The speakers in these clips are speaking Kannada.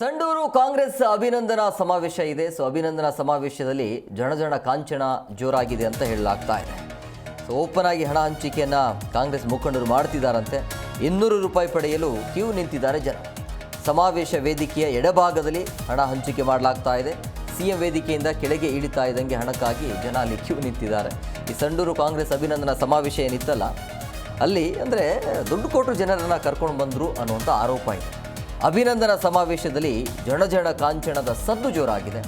ಸಂಡೂರು ಕಾಂಗ್ರೆಸ್ ಅಭಿನಂದನಾ ಸಮಾವೇಶ ಇದೆ. ಅಭಿನಂದನಾ ಸಮಾವೇಶದಲ್ಲಿ ಜನ ಕಾಂಚನ ಜೋರಾಗಿದೆ ಅಂತ ಹೇಳಲಾಗ್ತಾ ಇದೆ. ಓಪನ್ ಆಗಿ ಹಣ ಹಂಚಿಕೆಯನ್ನ ಕಾಂಗ್ರೆಸ್ ಮುಖಂಡರು ಮಾಡ್ತಿದ್ದಾರಂತೆ. 200 ರೂಪಾಯಿ ಪಡೆಯಲು ಕ್ಯೂ ನಿಂತಿದ್ದಾರೆ ಜನ. ಸಮಾವೇಶ ವೇದಿಕೆಯ ಎಡಭಾಗದಲ್ಲಿ ಹಣ ಹಂಚಿಕೆ ಮಾಡಲಾಗ್ತಾ ಇದೆ. ಸಿಎಂ ವೇದಿಕೆಯಿಂದ ಕೆಳಗೆ ಇಳಿತಾ ಇದ್ದಂಗೆ ಹಣಕ್ಕಾಗಿ ಜನ ಅಲ್ಲಿ ಕ್ಯೂ ನಿಂತಿದ್ದಾರೆ. ಈ ಸಂಡೂರು ಕಾಂಗ್ರೆಸ್ ಅಭಿನಂದನಾ ಸಮಾವೇಶ ಏನಿತ್ತಲ್ಲ, ಅಲ್ಲಿ ಅಂದರೆ ದುಡ್ಡು ಕೊಟ್ಟು ಜನರನ್ನು ಕರ್ಕೊಂಡು ಬಂದರು ಅನ್ನುವಂಥ ಆರೋಪ ಇದೆ. ಅಭಿನಂದನಾ ಸಮಾವೇಶದಲ್ಲಿ ಜನ ಕಾಂಚನದ ಸದ್ದು ಜೋರಾಗಿದೆ.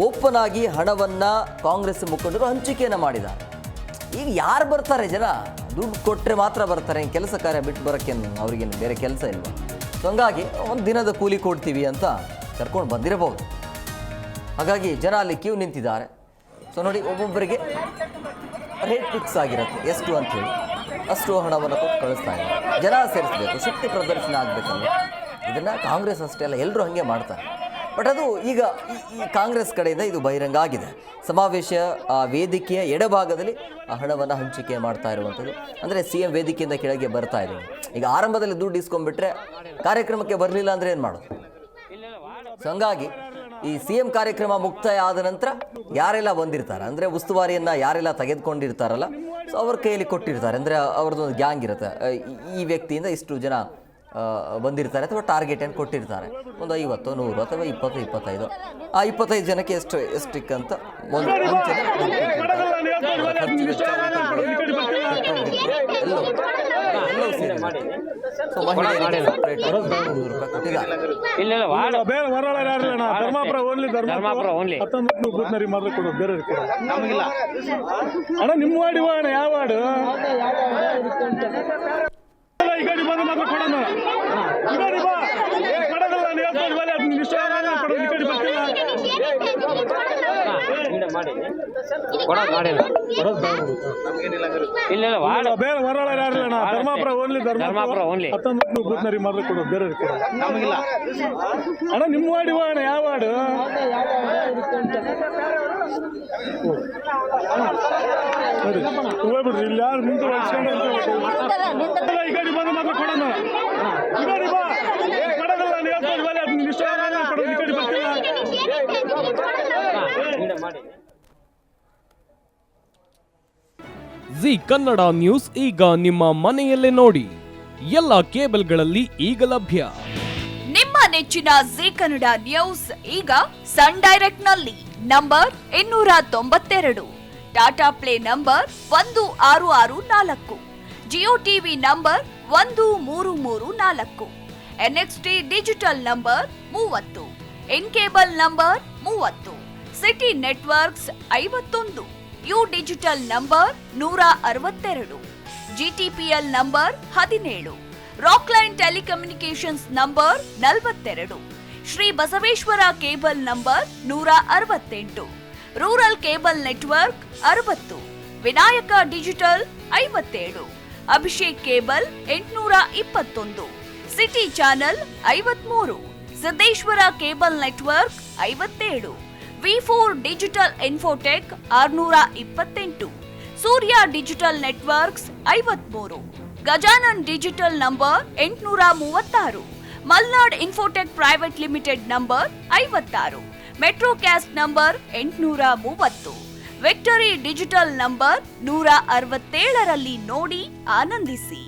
ಓಪನ್ ಆಗಿ ಹಣವನ್ನು ಕಾಂಗ್ರೆಸ್ ಮುಖಂಡರು ಹಂಚಿಕೆಯನ್ನು ಮಾಡಿದ್ದಾರೆ. ಈಗ ಯಾರು ಬರ್ತಾರೆ? ಜನ ದುಡ್ಡು ಕೊಟ್ಟರೆ ಮಾತ್ರ ಬರ್ತಾರೆ. ಕೆಲಸ ಕಾರ್ಯ ಬಿಟ್ಟು ಬರೋಕ್ಕೇನು ಅವ್ರಿಗೇನು ಬೇರೆ ಕೆಲಸ ಇಲ್ವಾ? ಸೊ ಹಂಗಾಗಿ ಒಂದು ದಿನದ ಕೂಲಿ ಕೊಡ್ತೀವಿ ಅಂತ ಕರ್ಕೊಂಡು ಬಂದಿರಬಹುದು. ಹಾಗಾಗಿ ಜನ ಅಲ್ಲಿ ಕ್ಯೂ ನಿಂತಿದ್ದಾರೆ. ಸೊ ನೋಡಿ, ಒಬ್ಬೊಬ್ಬರಿಗೆ ರೇಟ್ ಫಿಕ್ಸ್ ಆಗಿರುತ್ತೆ, ಎಷ್ಟು ಅಂಥೇಳಿ ಅಷ್ಟು ಹಣವನ್ನು ಕೊಟ್ಟು ಕಳಿಸ್ತಾ ಇದ್ದಾರೆ. ಜನ ಸೇರಿಸಬೇಕು, ಶಕ್ತಿ ಪ್ರದರ್ಶನ ಆಗಬೇಕಲ್ಲ. ಇದನ್ನು ಕಾಂಗ್ರೆಸ್ ಅಷ್ಟೇ ಅಲ್ಲ, ಎಲ್ಲರೂ ಹಾಗೆ ಮಾಡ್ತಾರೆ. ಬಟ್ ಅದು ಈಗ ಈ ಕಾಂಗ್ರೆಸ್ ಕಡೆಯಿಂದ ಇದು ಬಹಿರಂಗ ಆಗಿದೆ. ಸಮಾವೇಶ ವೇದಿಕೆಯ ಎಡಭಾಗದಲ್ಲಿ ಆ ಹಣವನ್ನು ಹಂಚಿಕೆ ಮಾಡ್ತಾ ಇರುವಂಥದ್ದು. ಅಂದರೆ CM ವೇದಿಕೆಯಿಂದ ಕೆಳಗೆ ಬರ್ತಾ ಇದೆ. ಈಗ ಆರಂಭದಲ್ಲಿ ದುಡ್ಡು ಇಸ್ಕೊಂಡ್ಬಿಟ್ರೆ ಕಾರ್ಯಕ್ರಮಕ್ಕೆ ಬರಲಿಲ್ಲ ಅಂದರೆ ಏನು ಮಾಡೋದು? ಸೊ ಹಂಗಾಗಿ ಈ CM ಕಾರ್ಯಕ್ರಮ ಮುಕ್ತಾಯ ಆದ ನಂತರ ಯಾರೆಲ್ಲ ಬಂದಿರ್ತಾರೆ, ಅಂದರೆ ಉಸ್ತುವಾರಿಯನ್ನು ಯಾರೆಲ್ಲ ತೆಗೆದುಕೊಂಡಿರ್ತಾರಲ್ಲ, ಸೊ ಅವ್ರ ಕೈಯಲ್ಲಿ ಕೊಟ್ಟಿರ್ತಾರೆ. ಅಂದರೆ ಅವ್ರದ್ದೊಂದು ಗ್ಯಾಂಗ್ ಇರುತ್ತೆ. ಈ ವ್ಯಕ್ತಿಯಿಂದ ಇಷ್ಟು ಜನ ಬಂದಿರ್ತಾರೆ ಅಥವಾ ಟಾರ್ಗೆಟ್ ಏನು ಕೊಟ್ಟಿರ್ತಾರೆ, ಒಂದು 50, 100 ಅಥವಾ 20, 25. ಆ 25 ಜನಕ್ಕೆ ಎಷ್ಟಕ್ಕಂತ ಒಂದು ಮುಂಚೆ ಎಲ್ಲವೂ ಸೇರಿ ಸೊ ಮಹಿಳೆಯರಿಗೆ ಸಪ್ರೇಟ್ ಆಗಿ 100 ರೂಪಾಯಿ ಕೊಟ್ಟಿದ್ದಾರೆ. ನಿಮ್ಮ ವಾರ್ಡ್ ಯಾವ ವಾರ್ಡ್? ಈ ಗಾಡಿ ಬಂದು ಮಾತ್ರ ಕೊಡೋಣ. ಈ ಗಾಡಿ ಬಾ ಕೊಡೋದಲ್ಲ, ನೀವು ಹೇಳ್ಕೊಂಡು ಬರಲಿ, ಅದು ನಿನ್ನ ಇಷ್ಟ ಕೊಡೋದು. ಈ ಗಾಡಿ ಬರ್ತಿಲ್ಲ ಬೇರೆ ಹೊರಳ ಯಾರಿಲ್ಲ. Dharmapura only, Dharmapura only. 19 ಬೂತ್ನರಿ ಮಾತ್ರ ಕೊಡೋದು, ಬೇರೆ ನಮಗಿಲ್ಲ. ಅಣ್ಣ ನಿಮ್ಮ ವಾರ್ಡ್ ಅಣ್ಣ ಯಾವ ವಾರ್ಡ್? ಹೋಗ್ಬಿಡ್ರಿ, ಇಲ್ಲಿ ಯಾರು ನಿಂತು ಈ ಗಾಡಿ ಬಂದು ಮಾತ್ರ ಕೊಡೋಣ. ಈ ಗಾಡಿ ಬಾ ಕೊಡೋದಲ್ಲ, ನೀವು ಹೇಳ್ಕೊಂಡು ಬರಲಿ, ಅದು ನಿನ್ನ ಇಷ್ಟ ಕೊಡೋದು. ಈ ಗಾಡಿ ಬರ್ತಿಲ್ಲ ಜಿ ಕನ್ನಡ ನ್ಯೂಸ್ ಈಗ ನಿಮ್ಮ ಮನೆಯಲ್ಲೇ ನೋಡಿ. ಎಲ್ಲ ಕೇಬಲ್ಗಳಲ್ಲಿ ಈಗ ಲಭ್ಯ. ನಿಮ್ಮ ನೆಚ್ಚಿನ ಜಿ ಕನ್ನಡ ನ್ಯೂಸ್ ಈಗ ಸನ್ ಡೈರೆಕ್ಟ್ ನಲ್ಲಿ number 292, Tata play number 1664, Jio TV number 1334, NXT digital number 30, in cable number 30, city networks 51, U digital number 162, GTPL number 17, Rockline telecommunications number 42, Shri Basaveshwara cable number 168, rural cable network 60, Vinayaka digital 57, Abhishek cable 821, city channel 53, Siddeshwara cable network 57, V4 digital Infotech 628, Surya digital networks 53, Gajanan digital number 836, Malnad Infotech private limited number 56, Metrocast number 830, Victory Digital number 167ರಲ್ಲಿ ನೋಡಿ ಆನಂದಿಸಿ.